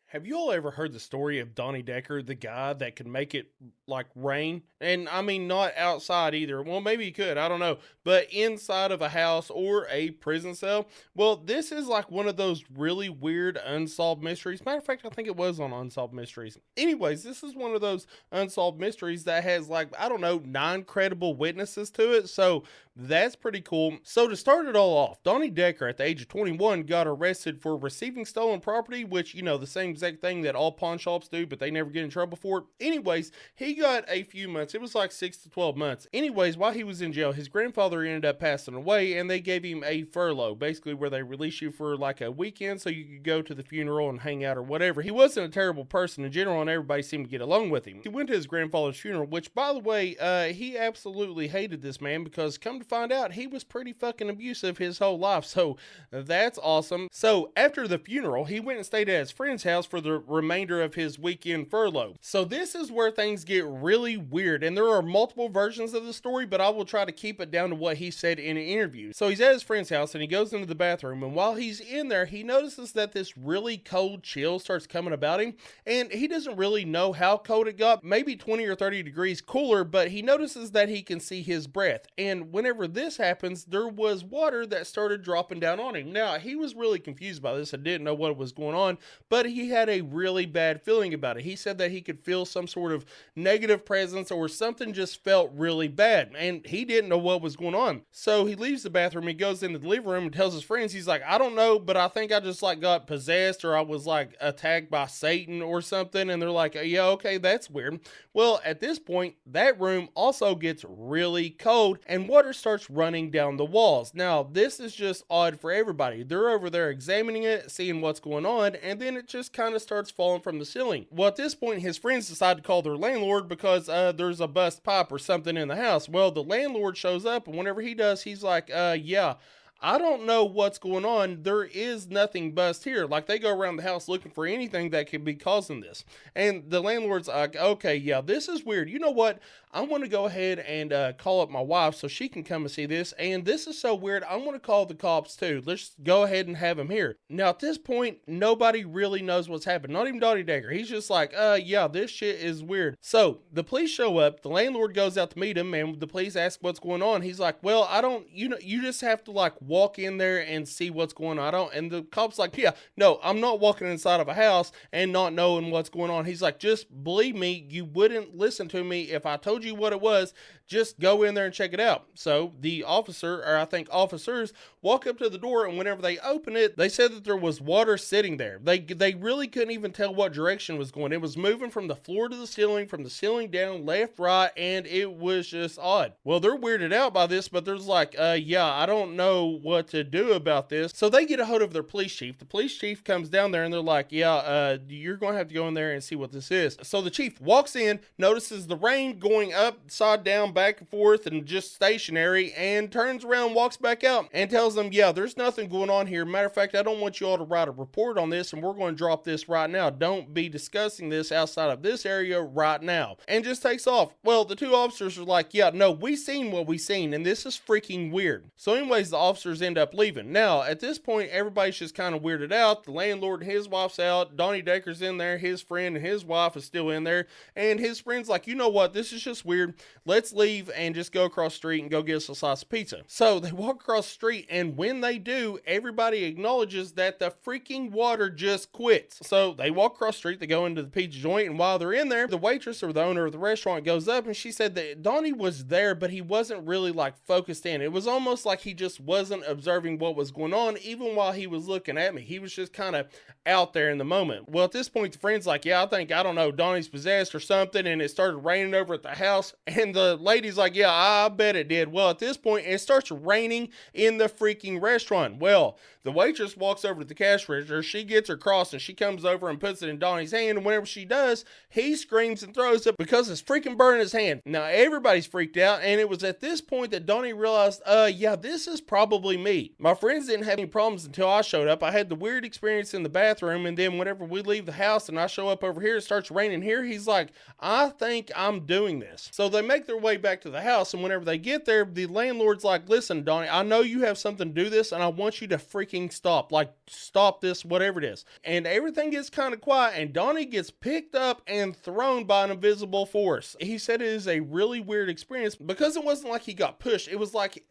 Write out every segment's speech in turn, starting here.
Have you all ever heard the story of Donnie Decker, the guy that could make it like rain? And I mean, not outside either. Well, maybe he could, I don't know, but inside of a house or a prison cell. Well, this is like one of those really weird unsolved mysteries. Matter of fact, I think it was on Unsolved Mysteries. Anyways, this is one of those unsolved mysteries that has like, I don't know, nine credible witnesses to it. So that's pretty cool. So to start it all off, Donnie Decker at the age of 21 got arrested for receiving stolen property, which, the same exact thing that all pawn shops do, but they never get in trouble for it. Anyways, he got a few months. It was like 6 to 12 months. Anyways, while he was in jail, his grandfather ended up passing away and they gave him a furlough, basically where they release you for like a weekend so you could go to the funeral and hang out or whatever. He wasn't a terrible person in general and everybody seemed to get along with him. He went to his grandfather's funeral, which by the way, he absolutely hated this man because come to find out, he was pretty fucking abusive his whole life. So that's awesome. So after the funeral, he went and stayed at his friend's house for the remainder of his weekend furlough. So this is where things get really weird. And there are multiple versions of the story, but I will try to keep it down to what he said in an interview. So he's at his friend's house and he goes into the bathroom. And while he's in there, he notices that this really cold chill starts coming about him. And he doesn't really know how cold it got, maybe 20 or 30 degrees cooler, but he notices that he can see his breath. And whenever this happens, there was water that started dropping down on him. Now, he was really confused by this and didn't know what was going on, but he had a really bad feeling about it. He said that he could feel some sort of negative presence or something just felt really bad, and he didn't know what was going on. So he leaves the bathroom, he goes into the living room and tells his friends, he's like, I don't know, but I think I just like got possessed or I was like attacked by Satan or something. And they're like, yeah, okay, that's weird. Well, at this point, that room also gets really cold and water starts running down the walls. Now, this is just odd for everybody. They're over there examining it, seeing what's going on, and then it just kind of starts falling from the ceiling. Well, at this point, his friends decide to call their landlord because there's a bust pipe or something in the house. Well, the landlord shows up, and whenever he does, he's like, yeah, I don't know what's going on. There is nothing bust here. Like they go around the house looking for anything that could be causing this. And the landlord's like, okay, yeah, this is weird. You know what? I want to go ahead and call up my wife so she can come and see this. And this is so weird. I want to call the cops too. Let's go ahead and have him here. Now at this point, nobody really knows what's happened. Not even Donnie Decker. He's just like, yeah, this shit is weird. So the police show up. The landlord goes out to meet him, and the police ask what's going on. He's like, well, I don't. You just have to like walk in there and see what's going on. I don't. And the cop's like, yeah, no, I'm not walking inside of a house and not knowing what's going on. He's like, just believe me, you wouldn't listen to me if I told you what it was. Just go in there and check it out. So the officer, or I think officers, walk up to the door, and whenever they open it, they said that there was water sitting there. They really couldn't even tell what direction it was going. It was moving from the floor to the ceiling, from the ceiling down, left, right, and it was just odd. Well, they're weirded out by this, but there's like, yeah, I don't know what to do about this. So they get a hold of their police chief. The police chief comes down there and they're like, yeah, you're going to have to go in there and see what this is. So the chief walks in, notices the rain going upside down, back and forth, and just stationary, and turns around, walks back out, and tells them, yeah, there's nothing going on here. Matter of fact, I don't want you all to write a report on this, and we're going to drop this right now. Don't be discussing this outside of this area right now. And just takes off. Well, the two officers are like, yeah, no, we seen what we seen, and this is freaking weird. So anyways, the officers end up leaving. Now, at this point, everybody's just kind of weirded out. The landlord and his wife's out. Donnie Decker's in there. His friend and his wife is still in there. And his friend's like, you know what? This is just weird. Let's leave and just go across the street and go get us a slice of pizza. So they walk across the street, and when they do, everybody acknowledges that the freaking water just quits. So they walk across the street, they go into the pizza joint, and while they're in there, the waitress or the owner of the restaurant goes up, and she said that Donnie was there, but he wasn't really like focused in. It was almost like he just wasn't observing what was going on, even while he was looking at me. He was just kind of out there in the moment. Well, at this point, the friend's like, yeah, I don't know, Donnie's possessed or something, and it started raining over at the house, and the lady's like, yeah, I bet it did. Well, at this point, it starts raining in the freaking restaurant. Well, the waitress walks over to the cash register, she gets her cross, and she comes over and puts it in Donnie's hand, and whenever she does, he screams and throws it because it's freaking burning his hand. Now, everybody's freaked out, and it was at this point that Donnie realized, yeah, this is probably probably me. My friends didn't have any problems until I showed up. I had the weird experience in the bathroom, and then whenever we leave the house and I show up over here, it starts raining here. He's like, I think I'm doing this. So they make their way back to the house, and whenever they get there, the landlord's like, listen, Donnie, I know you have something to do this, and I want you to freaking stop. Like, stop this, whatever it is. And everything gets kind of quiet, and Donnie gets picked up and thrown by an invisible force. He said it is a really weird experience because it wasn't like he got pushed. It was like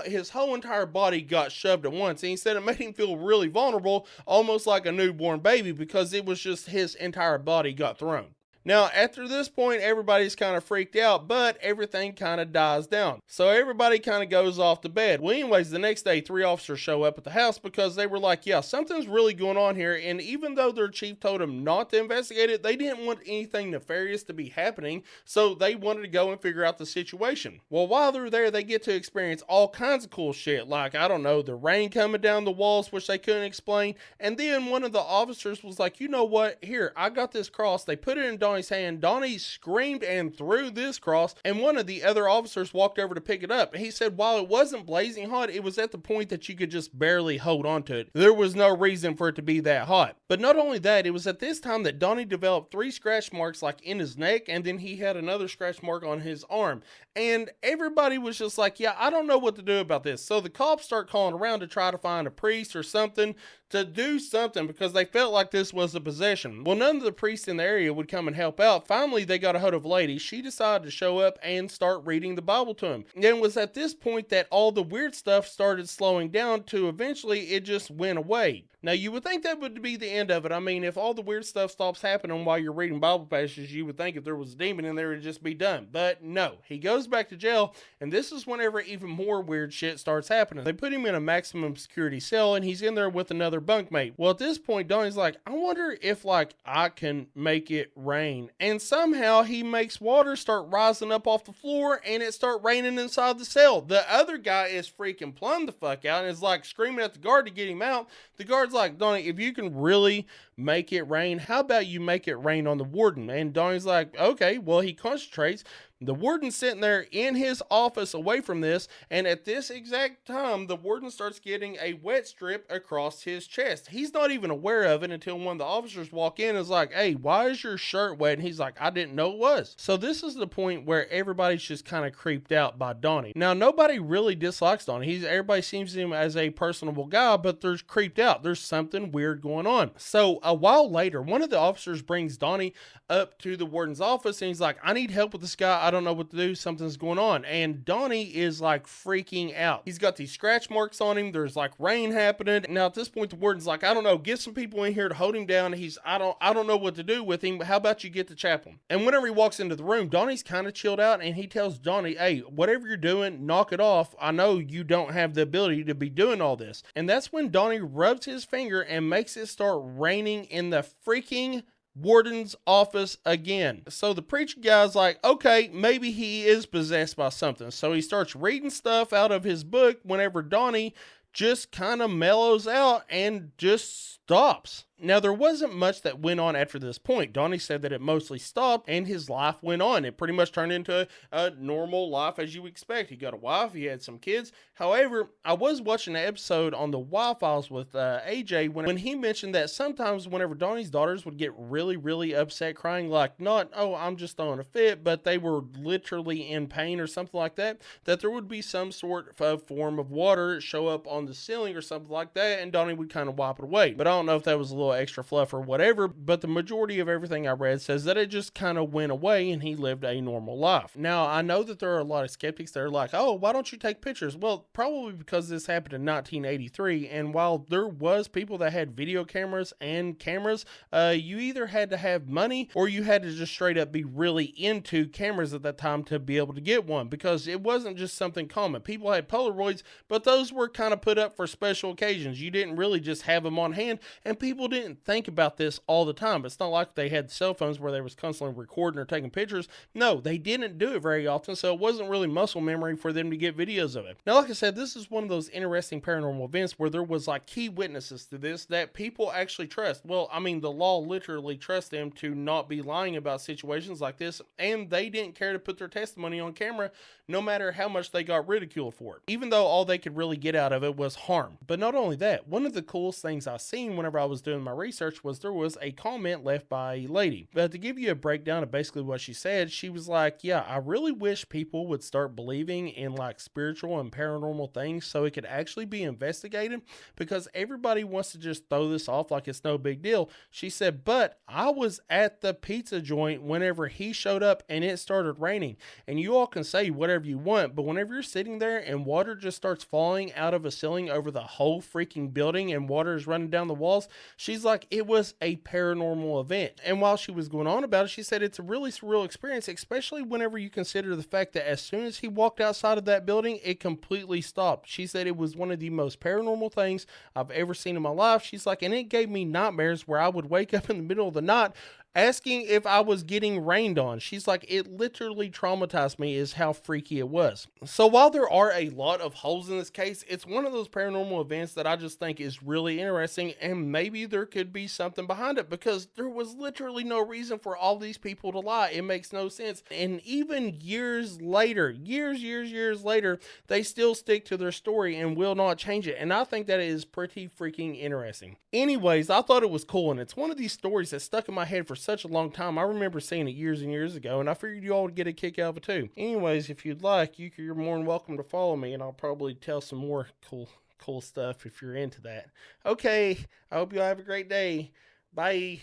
his whole entire body got shoved at once. And he said it made him feel really vulnerable, almost like a newborn baby, because it was just his entire body got thrown. Now, after this point, everybody's kind of freaked out, but everything kind of dies down. So everybody kind of goes off to bed. Well, anyways, the next day, 3 officers show up at the house because they were like, yeah, something's really going on here. And even though their chief told them not to investigate it, they didn't want anything nefarious to be happening. So they wanted to go and figure out the situation. Well, while they're there, they get to experience all kinds of cool shit. Like, I don't know, the rain coming down the walls, which they couldn't explain. And then one of the officers was like, you know what? Here, I got this cross. They put it in Donnie's hand. Donnie screamed and threw this cross, and one of the other officers walked over to pick it up. He said while it wasn't blazing hot, it was at the point that you could just barely hold on to it. There was no reason for it to be that hot. But not only that, it was at this time that Donnie developed 3 scratch marks like in his neck, and then he had another scratch mark on his arm. And everybody was just like, yeah, I don't know what to do about this. So the cops start calling around to try to find a priest or something to do something because they felt like this was a possession. Well, none of the priests in the area would come and help out. Finally, they got a hold of a lady. She decided to show up and start reading the Bible to him. And it was at this point that all the weird stuff started slowing down to eventually it just went away. Now, you would think that would be the end of it. I mean, if all the weird stuff stops happening while you're reading Bible passages, you would think if there was a demon in there, it'd just be done. But no, he goes back to jail, and this is whenever even more weird shit starts happening. They put him in a maximum security cell, and he's in there with another bunkmate. Well, at this point, Donnie's like, I wonder if, like, I can make it rain. And somehow he makes water start rising up off the floor, and it start raining inside the cell. The other guy is freaking plumb the fuck out, and is like screaming at the guard to get him out. The guard's like, Donnie, if you can really make it rain, how about you make it rain on the warden? And Donnie's like, okay. Well, he concentrates. The warden's sitting there in his office away from this, and at this exact time, the warden starts getting a wet strip across his chest. He's not even aware of it until one of the officers walk in and is like, hey, why is your shirt wet? And he's like, I didn't know it was. So this is the point where everybody's just kind of creeped out by Donnie. Now, nobody really dislikes Donnie. Everybody sees him as a personable guy, but they're creeped out. There's something weird going on. So a while later, one of the officers brings Donnie up to the warden's office, and he's like, I need help with this guy. I don't know what to do. Something's going on. And Donnie is like freaking out. He's got these scratch marks on him. There's like rain happening. Now at this point, the warden's like, I don't know, get some people in here to hold him down. I don't know what to do with him. How about you get the chaplain? And whenever he walks into the room, Donnie's kind of chilled out, and he tells Donnie, hey, whatever you're doing, knock it off. I know you don't have the ability to be doing all this. And that's when Donnie rubs his finger and makes it start raining in the freaking warden's office again. So the preacher guy's like, okay, maybe he is possessed by something. So he starts reading stuff out of his book whenever Donnie just kind of mellows out and just stops. Now, there wasn't much that went on after this point. Donnie said that it mostly stopped and his life went on. It pretty much turned into a normal life as you expect. He got a wife, he had some kids. However, I was watching an episode on the Y-Files with AJ when he mentioned that sometimes whenever Donnie's daughters would get really, really upset, crying, like not, oh, I'm just throwing a fit, but they were literally in pain or something like that, that there would be some sort of form of water show up on the ceiling or something like that, and Donnie would kind of wipe it away. But I don't know if that was a little extra fluff or whatever, but the majority of everything I read says that it just kind of went away and he lived a normal life. Now, I know that there are a lot of skeptics that are like, oh, why don't you take pictures? Well, probably because this happened in 1983, and while there was people that had video cameras and cameras, you either had to have money or you had to just straight up be really into cameras at that time to be able to get one, because it wasn't just something common. People had Polaroids, but those were kind of put up for special occasions. You didn't really just have them on hand, and people didn't think about this all the time. It's not like they had cell phones where they was constantly recording or taking pictures. No, they didn't do it very often, so it wasn't really muscle memory for them to get videos of it. Now, like I said, this is one of those interesting paranormal events where there was like key witnesses to this that people actually trust. Well, I mean, the law literally trusts them to not be lying about situations like this, and they didn't care to put their testimony on camera no matter how much they got ridiculed for it, even though all they could really get out of it was harm. But not only that, one of the coolest things I seen whenever I was doing my research was there was a comment left by a lady. But to give you a breakdown of basically what she said, she was like, yeah, I really wish people would start believing in like spiritual and paranormal things so it could actually be investigated, because everybody wants to just throw this off like it's no big deal. She said, but I was at the pizza joint whenever he showed up and it started raining, and you all can say whatever you want, but whenever you're sitting there and water just starts falling out of a ceiling over the whole freaking building and water is running down the walls, she's like, it was a paranormal event. And while she was going on about it, she said it's a really surreal experience, especially whenever you consider the fact that as soon as he walked outside of that building, it completely stopped. She said it was one of the most paranormal things I've ever seen in my life. She's like, and it gave me nightmares where I would wake up in the middle of the night asking if I was getting rained on. She's like, it literally traumatized me is how freaky it was. So while there are a lot of holes in this case, it's one of those paranormal events that I just think is really interesting, and maybe there could be something behind it, because there was literally no reason for all these people to lie. It makes no sense. And even years later, years later, they still stick to their story and will not change it. And I think that is pretty freaking interesting. Anyways, I thought it was cool, and it's one of these stories that stuck in my head for such a long time. I remember seeing it years and years ago, and I figured you all would get a kick out of it too. Anyways, if you'd like, you're more than welcome to follow me, and I'll probably tell some more cool stuff if you're into that. Okay, I hope you all have a great day. Bye.